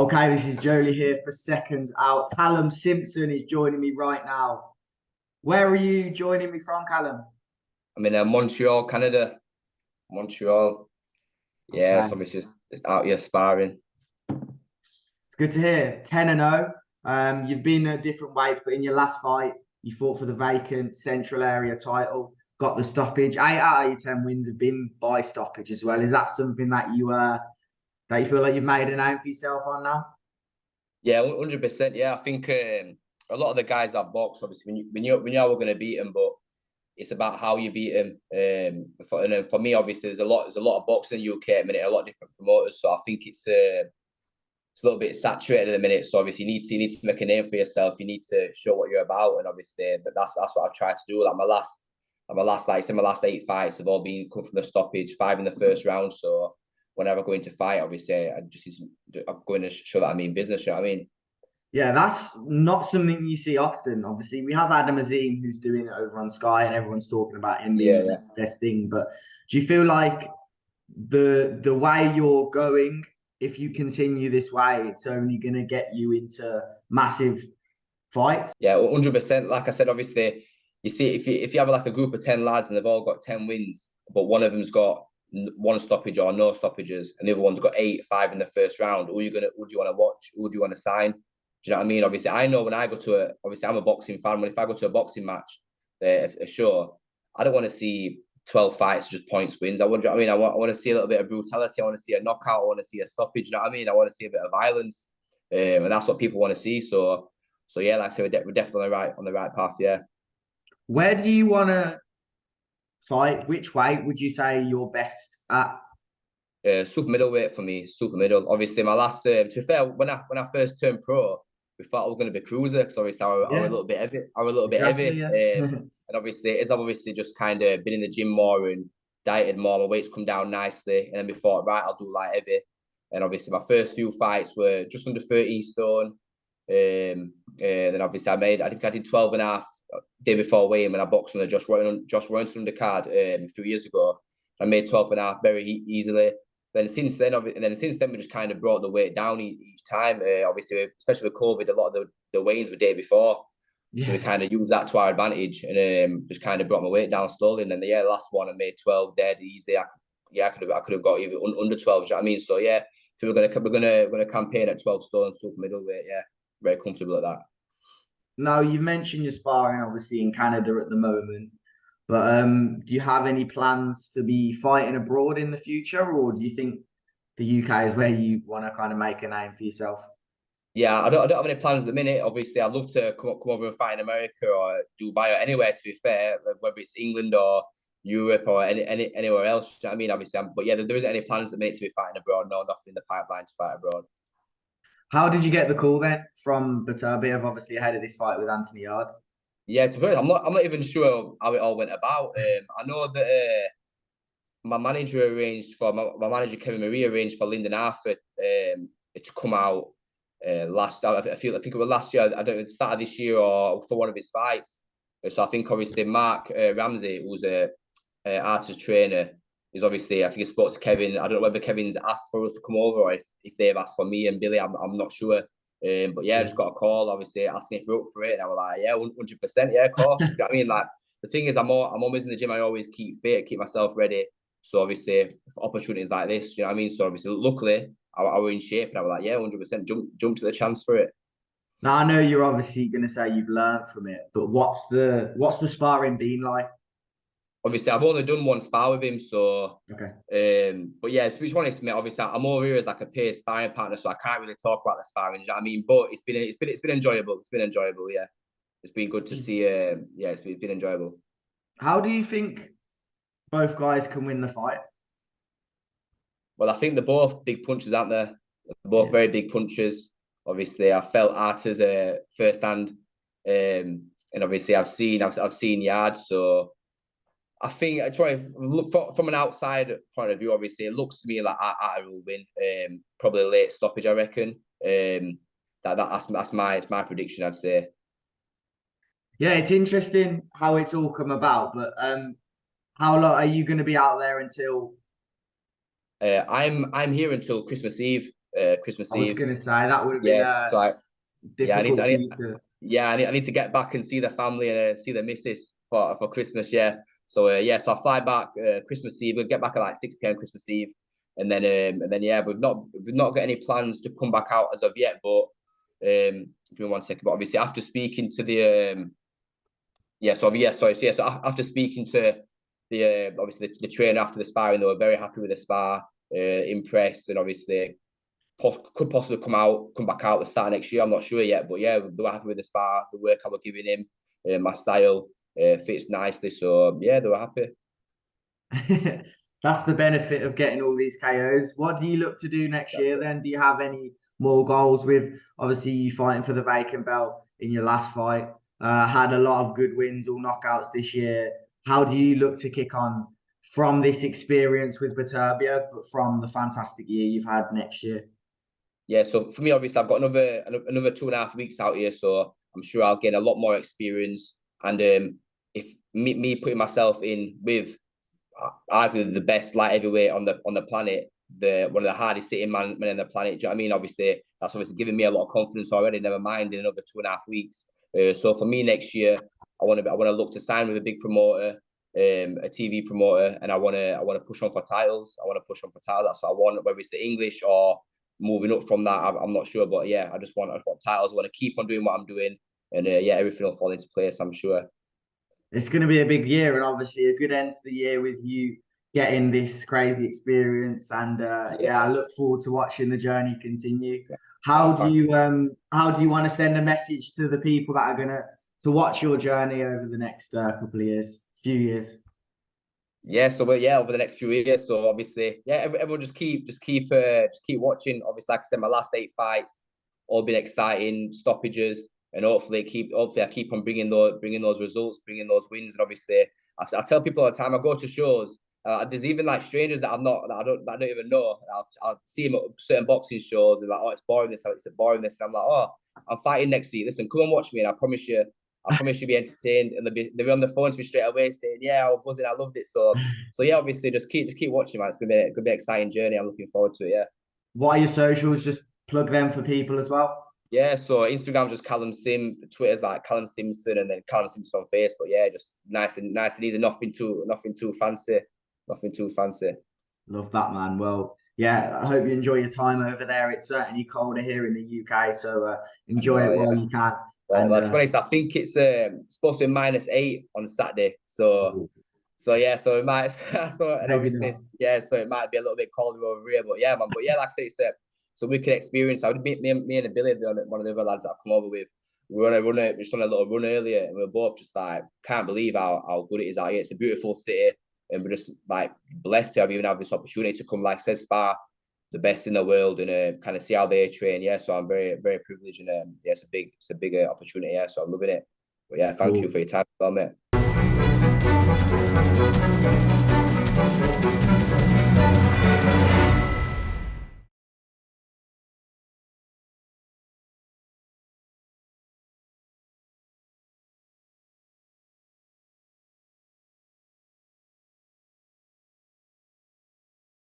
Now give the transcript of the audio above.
Okay, this is Joe Leigh here for Seconds Out. Callum Simpson is joining me right now. Where are you joining me from, Callum? I'm in Montreal, Canada. Montreal. Yeah, Okay, so it's just out here sparring. it's good to hear. 10-0. You've been at different weights, but in your last fight, you fought for the vacant Central Area title, got the stoppage. 8 out of your 10 wins have been by stoppage as well. Is that something that you feel like you've made a name for yourself on now? Yeah, 100%. Yeah, I think a lot of the guys that box, obviously, when you know we're going to beat them, but it's about how you beat them. And then for me, obviously, there's a lot of boxing in the UK at the minute, a lot of different promoters. So I think it's a little bit saturated at the minute. So obviously, you need to make a name for yourself. You need to show what you're about, and obviously, but that's what I've tried to do. Like I said, my last 8 fights have all been come from the stoppage, 5 in the first round. So whenever I go into fight, obviously, I'm going to show that I mean business. You know what I mean? Yeah, that's not something you see often. Obviously, we have Adam Azim who's doing it over on Sky, and everyone's talking about him being Yeah, the yeah. next best thing. But do you feel like the way you're going, if you continue this way, it's only going to get you into massive fights? Yeah, 100%. Like I said, obviously, you see, if you have like a group of 10 lads and they've all got 10 wins, but one of them's got one stoppage or no stoppages, and the other one's got 8-5 in the first round, who do you want to watch? Who do you want to sign? Do you know what I mean? Obviously, I know when I go to obviously I'm a boxing fan. When if I go to a boxing match, a show, I don't want to see 12 fights just points wins. I want, I mean, I want to see a little bit of brutality. I want to see a knockout. I want to see a stoppage. You know what I mean? I want to see a bit of violence, and that's what people want to see. So yeah, like I said, we're definitely right on the right path. Yeah. Where do you want to fight? Which weight would you say you're best at? Super middleweight for me, super middle. Obviously, my last to be fair, when I first turned pro, we thought I was going to be cruiser because obviously I were a Yeah, little bit heavy. I were a little bit heavy, exactly. Yeah. and obviously as I've obviously just kind of been in the gym more and dieted more, my weight's come down nicely. And then we thought, right, I'll do light heavy. And obviously my first few fights were just under 13 stone. And then obviously I think I did 12 and a half day before weighing when I boxed on the Josh Warrington undercard a few years ago. I made 12 and a half very easily. Since then, we just kind of brought the weight down each time. Obviously, especially with COVID, a lot of the weigh-ins were the day before, so we Yeah. kind of used that to our advantage and just kind of brought my weight down slowly. And then the last one I made 12 dead easy. I could have got even under 12. Do you know what I mean? So yeah, so we're gonna campaign at 12 stone super middleweight. Yeah, very comfortable at that. Now, you've mentioned you're sparring obviously in Canada at the moment, but do you have any plans to be fighting abroad in the future, or do you think the UK is where you want to kind of make a name for yourself? Yeah, I don't have any plans at the minute. Obviously, I'd love to come over and fight in America or Dubai or anywhere. To be fair, whether it's England or Europe or anywhere else. You know what I mean? Obviously, but yeah, there isn't any plans at the minute to be fighting abroad. No, nothing in the pipeline to fight abroad. How did you get the call then from Beterbiev, obviously ahead of this fight with Anthony Yarde? Yeah, to be honest, I'm not even sure how it all went about. I know that my manager Kevin Marie arranged for Lyndon Arthur to come out I think it was last year. I don't know, it started this year or for one of his fights. So I think obviously Mark Ramsey, who's a Artur's trainer, is obviously I think he spoke to Kevin. I don't know whether Kevin's asked for us to come over or if they've asked for me and Billy. I'm not sure. But yeah, I just got a call obviously asking if we're up for it, and I was like, yeah, 100%, yeah, of course. You know what I mean? Like the thing is, I'm always in the gym. I always keep fit, keep myself ready. So obviously, for opportunities like this, you know what I mean. So obviously, luckily, I were in shape, and I was like, yeah, 100%, jump to the chance for it. Now I know you're obviously going to say you've learned from it, but what's the sparring been like? Obviously, I've only done one spar with him, so Okay. but yeah, to be honest, mate, obviously I'm over here as like a peer sparring partner, so I can't really talk about the sparring. You know what I mean? But it's been enjoyable. It's been enjoyable. Yeah, it's been good to see. Yeah, it's been enjoyable. How do you think both guys can win the fight? Well, I think they're both big punches, aren't they? They're both Yeah. very big punches. Obviously, I felt Artur's first hand, and obviously I've seen Yarde, so. I think it's probably look from an outside point of view. Obviously, it looks to me like Artur will win. Probably late stoppage, I reckon. That's my prediction. I'd say. Yeah, it's interesting how it's all come about, but how long are you going to be out there until? I'm here until Christmas Eve. Christmas I was Eve. going to say that would have been Yes, so difficult for you to. Yeah, I need to get back and see the family and see the missus for Christmas. Yeah, so so I fly back Christmas Eve. We'll get back at like 6 p.m. Christmas Eve, and then yeah, we've not got any plans to come back out as of yet. But give me 1 second. But obviously, after speaking to the so after speaking to the obviously the trainer after the sparring, they were very happy with the spar, impressed, and obviously could possibly come back out the start of next year. I'm not sure yet, but yeah, they were happy with the spar, the work I was giving him, my style fits nicely. So yeah, they were happy. That's the benefit of getting all these KOs. What do you look to do next year then? Do you have any more goals with obviously you fighting for the vacant belt in your last fight? Had a lot of good wins, all knockouts this year. How do you look to kick on from this experience with Beterbiev, but from the fantastic year you've had next year? Yeah, so for me, obviously, I've got another 2.5 weeks out here, so I'm sure I'll gain a lot more experience. And if me putting myself in with arguably the best light heavyweight on the planet, one of the hardest hitting men on the planet, do you know what I mean? Obviously, that's obviously giving me a lot of confidence already. Never mind in another 2.5 weeks. So for me next year, I want to look to sign with a big promoter, a TV promoter, and I want to push on for titles. I want to push on for titles. That's what I want, whether it's the English or moving up from that, I'm not sure, but yeah, I just want titles. I want to keep on doing what I'm doing, and yeah, everything will fall into place, I'm sure. It's going to be a big year, and obviously a good end to the year with you getting this crazy experience. And I look forward to watching the journey continue. Yeah. How do you want to send a message to the people that are going to watch your journey over the next few years? Yeah, so over the next few years. So obviously, yeah, everyone just keep watching. Obviously, like I said, my last 8 fights all been exciting, stoppages, and hopefully I keep on bringing those results, bringing those wins. And obviously, I tell people all the time, I go to shows. There's even like strangers that I don't even know. I'll see them at certain boxing shows. They're like, oh, it's boring this, it's boring this. And I'm like, oh, I'm fighting next week. Listen, come and watch me, and I promise you you'll be entertained. And they'll be on the phone to me straight away saying, yeah, I was buzzing, I loved it. So yeah, obviously just keep watching, man. It's gonna be an exciting journey. I'm looking forward to it. Yeah. What are your socials? Just plug them for people as well. Yeah, so Instagram's just Callum Sim, Twitter's like Callum Simpson, and then Callum Simpson on Facebook. Yeah, just nice and easy. Nothing too fancy. Nothing too fancy. Love that, man. Well, yeah, I hope you enjoy your time over there. It's certainly colder here in the UK, so enjoy it while you can. Well, to be honest, I think it's supposed to be -8 on Saturday. So yeah, so it might. So and obviously, yeah, so it might be a little bit colder over here. But yeah, man. But yeah, like I say, it's a wicked experience. I would me and Billy, one of the other lads that I've come over with. We were just on a little run earlier, and we were both just like, can't believe how good it is out here. It's a beautiful city, and we're just like blessed to have this opportunity to come, like I said, spar the best in the world and kind of see how they train. Yeah, so I'm very, very privileged, and yeah, it's a big opportunity. Yeah, so I'm loving it. But yeah, thank you for your time, mate.